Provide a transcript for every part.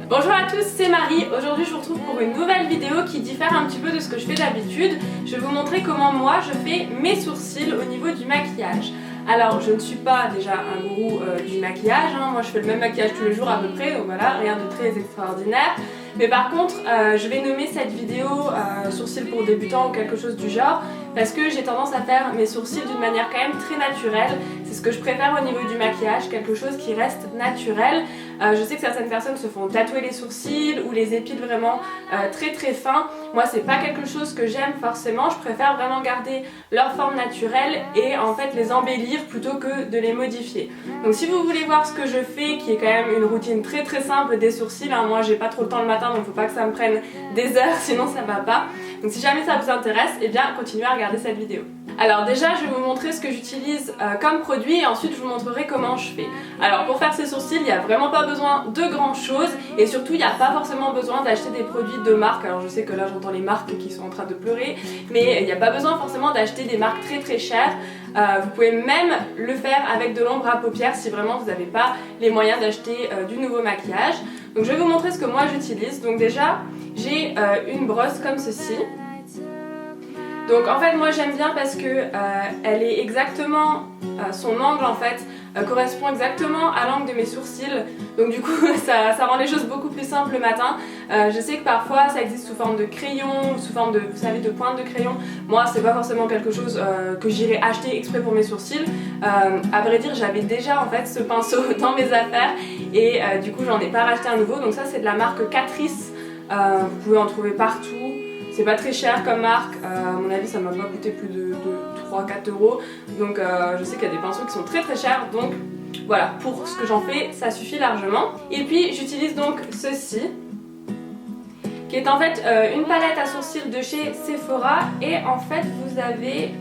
Bonjour à tous, c'est Marie. Aujourd'hui je vous retrouve pour une nouvelle vidéo qui diffère un petit peu de ce que je fais d'habitude. Je vais vous montrer comment moi je fais mes sourcils au niveau du maquillage. Alors je ne suis pas déjà un gourou du maquillage, hein. Moi je fais le même maquillage tous les jours à peu près, donc voilà, rien de très extraordinaire. Mais par contre je vais nommer cette vidéo sourcils pour débutants ou quelque chose du genre, parce que j'ai tendance à faire mes sourcils d'une manière quand même très naturelle. C'est ce que je préfère au niveau du maquillage, quelque chose qui reste naturel. Je sais que certaines personnes se font tatouer les sourcils ou les épilent vraiment très fins. Moi c'est pas quelque chose que j'aime forcément, je préfère vraiment garder leur forme naturelle et en fait les embellir plutôt que de les modifier. Donc si vous voulez voir ce que je fais, qui est quand même une routine très simple des sourcils, hein, moi j'ai pas trop le temps le matin donc faut pas que ça me prenne des heures sinon ça va pas. Donc si jamais ça vous intéresse, eh bien continuez à regarder cette vidéo. Alors déjà je vais vous montrer ce que j'utilise comme produit et ensuite je vous montrerai comment je fais. Alors pour faire ces sourcils il n'y a vraiment pas besoin de grand chose et surtout il n'y a pas forcément besoin d'acheter des produits de marque. Alors je sais que là j'entends les marques qui sont en train de pleurer, mais il n'y a pas besoin forcément d'acheter des marques très chères. Vous pouvez même le faire avec de l'ombre à paupières si vraiment vous n'avez pas les moyens d'acheter du nouveau maquillage. Donc je vais vous montrer ce que moi j'utilise. Donc déjà j'ai une brosse comme ceci. Donc en fait moi j'aime bien parce que elle est exactement, son angle en fait correspond exactement à l'angle de mes sourcils. Donc du coup ça rend les choses beaucoup plus simples le matin. Je sais que parfois ça existe sous forme de crayon, sous forme de, vous savez, de pointe de crayon. Moi c'est pas forcément quelque chose que j'irai acheter exprès pour mes sourcils. À vrai dire j'avais déjà en fait ce pinceau dans mes affaires et du coup j'en ai pas racheté un nouveau. Donc ça c'est de la marque Catrice, vous pouvez en trouver partout. C'est pas très cher comme marque, à mon avis ça m'a pas coûté plus de 3-4 euros. Donc je sais qu'il y a des pinceaux qui sont très chers, donc voilà, pour ce que j'en fais ça suffit largement. Et puis j'utilise donc ceci, qui est en fait une palette à sourcils de chez Sephora. Et en fait vous avez,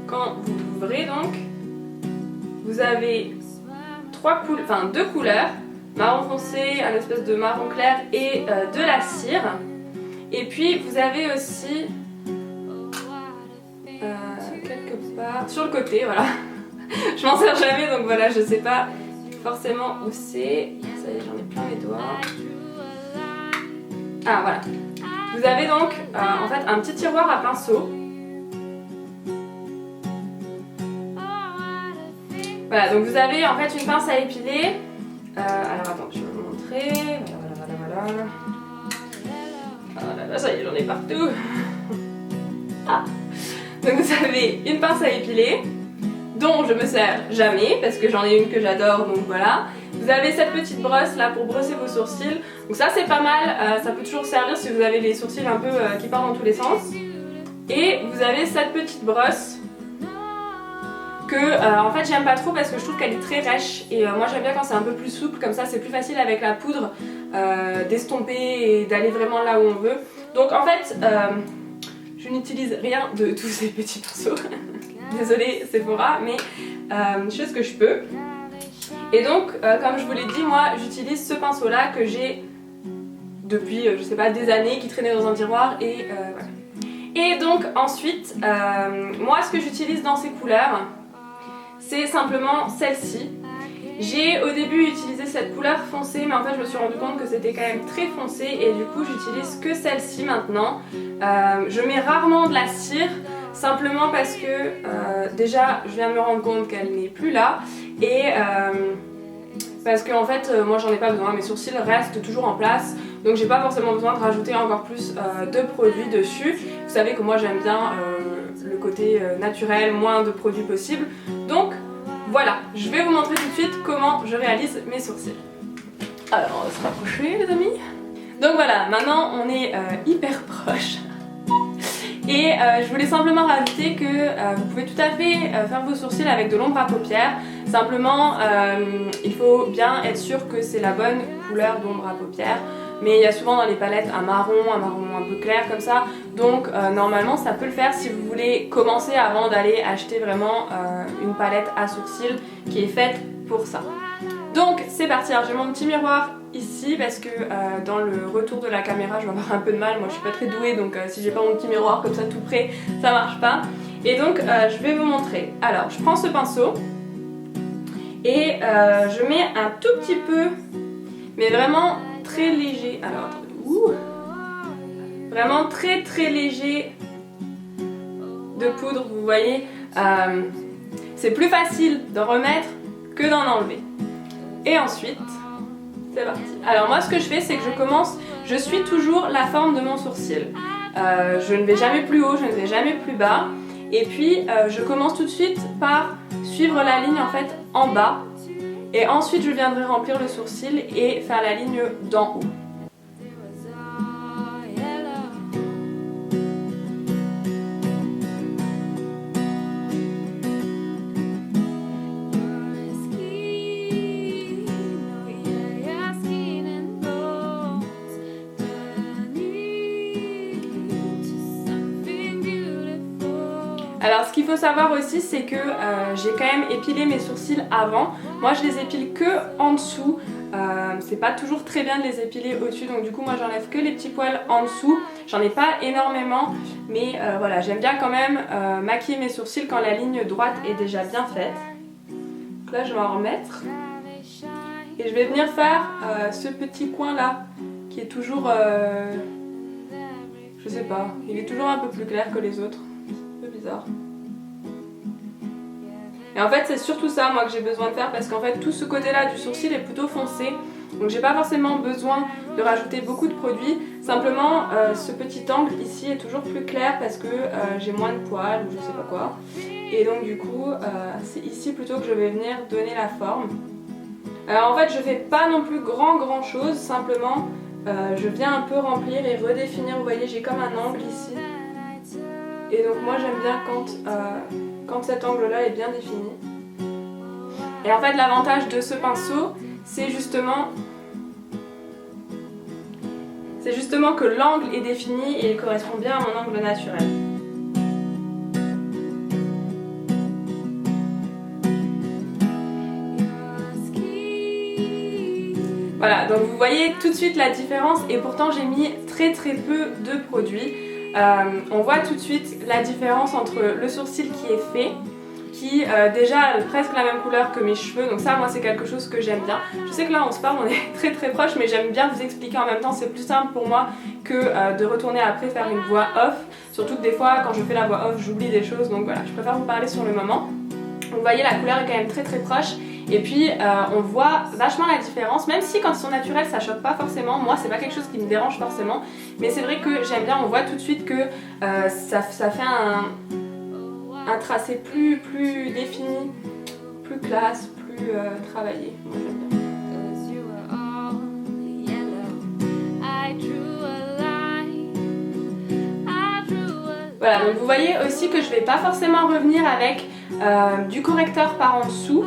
quand vous l'ouvrez donc, vous avez deux couleurs, marron foncé, un espèce de marron clair et de la cire. Et puis vous avez aussi quelque part sur le côté, voilà. Je m'en sers jamais donc voilà, je sais pas forcément où c'est. Ça y est, j'en ai plein les doigts. Ah voilà. Vous avez donc en fait un petit tiroir à pinceau. Voilà, donc vous avez en fait une pince à épiler. Alors attends, je vais vous montrer. Voilà. Oh là, ça y est, j'en ai partout. Ah. Donc vous avez une pince à épiler, dont je me sers jamais, parce que j'en ai une que j'adore, donc voilà. Vous avez cette petite brosse là pour brosser vos sourcils. Donc ça c'est pas mal, ça peut toujours servir si vous avez les sourcils un peu qui partent dans tous les sens. Et vous avez cette petite brosse que en fait j'aime pas trop parce que je trouve qu'elle est très rêche et moi j'aime bien quand c'est un peu plus souple, comme ça c'est plus facile avec la poudre d'estomper et d'aller vraiment là où on veut. Donc en fait je n'utilise rien de tous ces petits pinceaux. Désolée Sephora, mais je fais ce que je peux. Et donc comme je vous l'ai dit, moi j'utilise ce pinceau là que j'ai depuis je sais pas des années, qui traînait dans un tiroir et voilà. Et donc ensuite moi ce que j'utilise dans ces couleurs, c'est simplement celle-ci. J'ai au début utilisé cette couleur foncée, mais en fait je me suis rendu compte que c'était quand même très foncé et du coup j'utilise que celle-ci maintenant. Je mets rarement de la cire, simplement parce que déjà je viens de me rendre compte qu'elle n'est plus là et parce que en fait moi j'en ai pas besoin, mes sourcils restent toujours en place, donc j'ai pas forcément besoin de rajouter encore plus de produits dessus. Vous savez que moi j'aime bien le côté naturel, moins de produits possible, donc voilà, je vais vous montrer tout de suite comment je réalise mes sourcils. Alors on va se rapprocher les amis. Donc voilà, maintenant on est hyper proche. Et je voulais simplement rajouter que vous pouvez tout à fait faire vos sourcils avec de l'ombre à paupières. Simplement, il faut bien être sûr que c'est la bonne couleur d'ombre à paupières. Mais il y a souvent dans les palettes un marron un peu clair comme ça. Donc normalement ça peut le faire si vous voulez commencer avant d'aller acheter vraiment une palette à sourcils qui est faite pour ça. Donc c'est parti, alors j'ai mon petit miroir ici parce que dans le retour de la caméra je vais avoir un peu de mal, moi je suis pas très douée donc si j'ai pas mon petit miroir comme ça tout près ça marche pas. Et donc je vais vous montrer. Alors je prends ce pinceau et je mets un tout petit peu, mais vraiment très léger. Alors attendez, vraiment très très léger de poudre, vous voyez. C'est plus facile d'en remettre que d'en enlever. Et ensuite, c'est parti. Alors moi ce que je fais, c'est que je suis toujours la forme de mon sourcil. Je ne vais jamais plus haut, je ne vais jamais plus bas. Et puis je commence tout de suite par suivre la ligne en fait en bas. Et ensuite je viendrai remplir le sourcil et faire la ligne d'en haut. Alors ce qu'il faut savoir aussi, c'est que j'ai quand même épilé mes sourcils avant. Moi je les épile que en dessous, c'est pas toujours très bien de les épiler au-dessus, donc du coup moi j'enlève que les petits poils en dessous. J'en ai pas énormément, mais voilà, j'aime bien quand même maquiller mes sourcils quand la ligne droite est déjà bien faite. Donc là je vais en remettre. Et je vais venir faire ce petit coin là, qui est toujours, je sais pas, il est toujours un peu plus clair que les autres. Bizarre. Et en fait c'est surtout ça moi que j'ai besoin de faire, parce qu'en fait tout ce côté là du sourcil est plutôt foncé, donc j'ai pas forcément besoin de rajouter beaucoup de produits. Simplement ce petit angle ici est toujours plus clair parce que j'ai moins de poils ou je sais pas quoi, et donc du coup c'est ici plutôt que je vais venir donner la forme. Alors en fait je fais pas non plus grand chose, simplement je viens un peu remplir et redéfinir. Vous voyez, j'ai comme un angle ici. Et donc moi j'aime bien quand cet angle-là est bien défini. Et en fait l'avantage de ce pinceau, c'est justement que l'angle est défini et il correspond bien à mon angle naturel. Voilà, donc vous voyez tout de suite la différence, et pourtant j'ai mis très peu de produits. On voit tout de suite la différence entre le sourcil qui est fait, qui déjà a presque la même couleur que mes cheveux, donc ça moi c'est quelque chose que j'aime bien. Je sais que là on se parle, on est très proche, mais j'aime bien vous expliquer en même temps, c'est plus simple pour moi que de retourner après faire une voix off, surtout que des fois quand je fais la voix off j'oublie des choses, donc voilà, je préfère vous parler sur le moment. Vous voyez la couleur est quand même très proche. Et puis on voit vachement la différence, même si quand ils sont naturels ça choque pas forcément. Moi c'est pas quelque chose qui me dérange forcément, mais c'est vrai que j'aime bien, on voit tout de suite que ça fait un tracé plus défini, plus classe, plus travaillé. Moi j'aime bien. Voilà, donc vous voyez aussi que je vais pas forcément revenir avec du correcteur par en dessous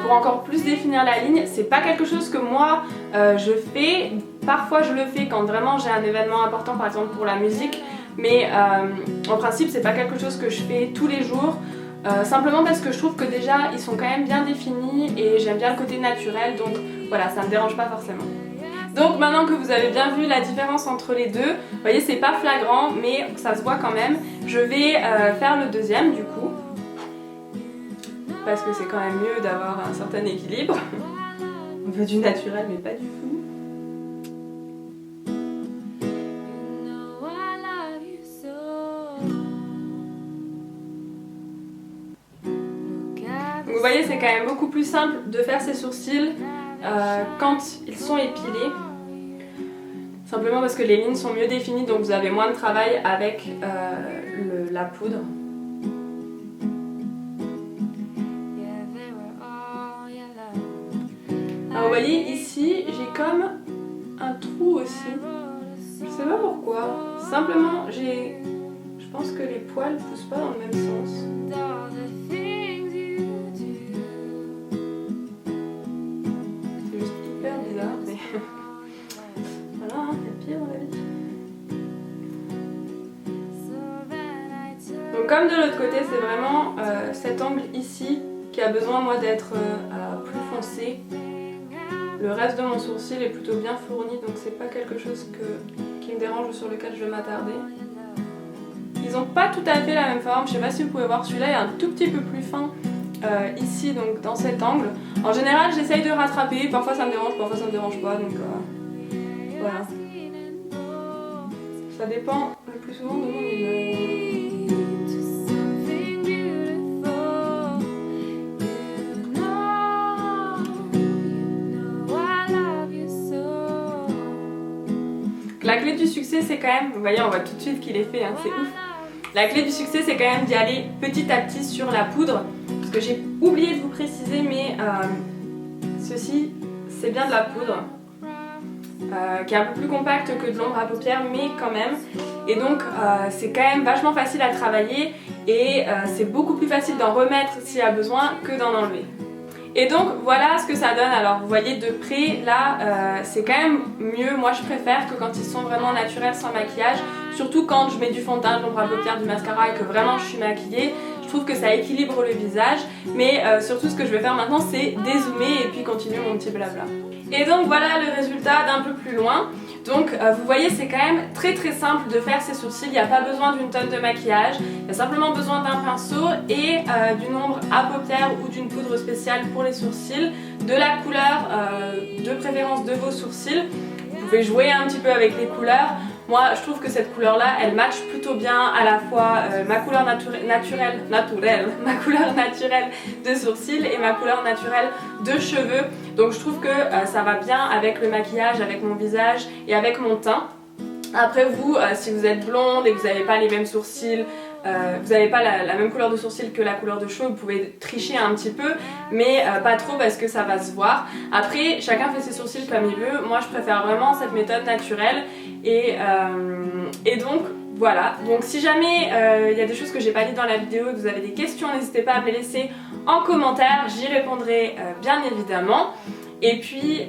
pour encore plus définir la ligne. C'est pas quelque chose que moi je fais. Parfois je le fais quand vraiment j'ai un événement important, par exemple pour la musique, mais en principe c'est pas quelque chose que je fais tous les jours, simplement parce que je trouve que déjà ils sont quand même bien définis et j'aime bien le côté naturel, donc voilà, ça me dérange pas forcément. Donc maintenant que vous avez bien vu la différence entre les deux, vous voyez c'est pas flagrant mais ça se voit quand même, je vais faire le deuxième du coup, parce que c'est quand même mieux d'avoir un certain équilibre. On veut du naturel mais pas du fou. Donc vous voyez c'est quand même beaucoup plus simple de faire ses sourcils quand ils sont épilés, simplement parce que les lignes sont mieux définies, donc vous avez moins de travail avec la poudre. Alors vous voyez ici j'ai comme un trou aussi, je sais pas pourquoi, simplement je pense que les poils poussent pas dans le même sens. Voilà, c'est pire dans la vie. Donc comme de l'autre côté, c'est vraiment cet angle ici qui a besoin moi d'être plus foncé. Le reste de mon sourcil est plutôt bien fourni, donc c'est pas quelque chose qui me dérange ou sur lequel je vais m'attarder. Ils ont pas tout à fait la même forme, je sais pas si vous pouvez voir, celui-là est un tout petit peu plus fin ici, donc dans cet angle. En général j'essaye de rattraper, parfois ça me dérange, parfois ça me dérange pas, donc voilà. Ça dépend le plus souvent de mon humeur. La clé du succès c'est quand même, vous voyez on voit tout de suite qu'il est fait, hein, c'est ouf. La clé du succès c'est quand même d'y aller petit à petit sur la poudre. Parce que j'ai oublié de vous préciser mais ceci c'est bien de la poudre. Qui est un peu plus compacte que de l'ombre à paupières mais quand même. Et donc c'est quand même vachement facile à travailler et c'est beaucoup plus facile d'en remettre s'il y a besoin que d'en enlever. Et donc voilà ce que ça donne. Alors vous voyez de près là c'est quand même mieux, moi je préfère que quand ils sont vraiment naturels sans maquillage, surtout quand je mets du fond de teint, de l'ombre à paupières, du mascara et que vraiment je suis maquillée. Je trouve que ça équilibre le visage, mais surtout ce que je vais faire maintenant c'est dézoomer et puis continuer mon petit blabla. Et donc voilà le résultat d'un peu plus loin. Donc vous voyez c'est quand même très simple de faire ses sourcils, il n'y a pas besoin d'une tonne de maquillage, il y a simplement besoin d'un pinceau et d'une ombre à paupières ou d'une poudre spéciale pour les sourcils, de la couleur de préférence de vos sourcils. Vous pouvez jouer un petit peu avec les couleurs. Moi je trouve que cette couleur là elle match plutôt bien à la fois ma couleur naturelle de sourcils et ma couleur naturelle de cheveux. Donc je trouve que ça va bien avec le maquillage, avec mon visage et avec mon teint. Après vous, si vous êtes blonde et que vous n'avez pas les mêmes sourcils, vous n'avez pas la même couleur de sourcils que la couleur de cheveux, vous pouvez tricher un petit peu, mais pas trop parce que ça va se voir. Après, chacun fait ses sourcils comme il veut. Moi, je préfère vraiment cette méthode naturelle et donc voilà. Donc si jamais il y a des choses que j'ai pas dites dans la vidéo, que vous avez des questions, n'hésitez pas à me les laisser en commentaire, j'y répondrai bien évidemment. Et puis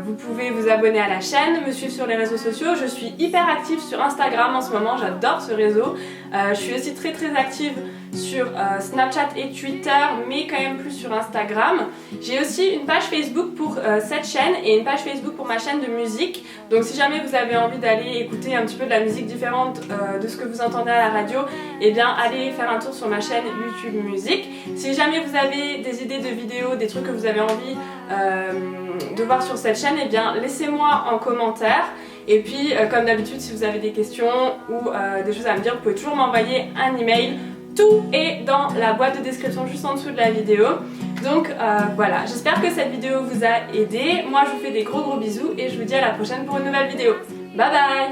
vous pouvez vous abonner à la chaîne, me suivre sur les réseaux sociaux. Je suis hyper active sur Instagram en ce moment, j'adore ce réseau. Je suis aussi très active sur Snapchat et Twitter, mais quand même plus sur Instagram. J'ai aussi une page Facebook pour cette chaîne et une page Facebook pour ma chaîne de musique. Donc si jamais vous avez envie d'aller écouter un petit peu de la musique différente de ce que vous entendez à la radio, eh bien allez faire un tour sur ma chaîne YouTube Musique. Si jamais vous avez des idées de vidéos, des trucs que vous avez envie de voir sur cette chaîne, eh bien laissez-moi en commentaire. Et puis comme d'habitude, si vous avez des questions ou des choses à me dire, vous pouvez toujours m'envoyer un email. Tout est dans la boîte de description juste en dessous de la vidéo. Donc voilà, j'espère que cette vidéo vous a aidé. Moi je vous fais des gros bisous et je vous dis à la prochaine pour une nouvelle vidéo. Bye bye!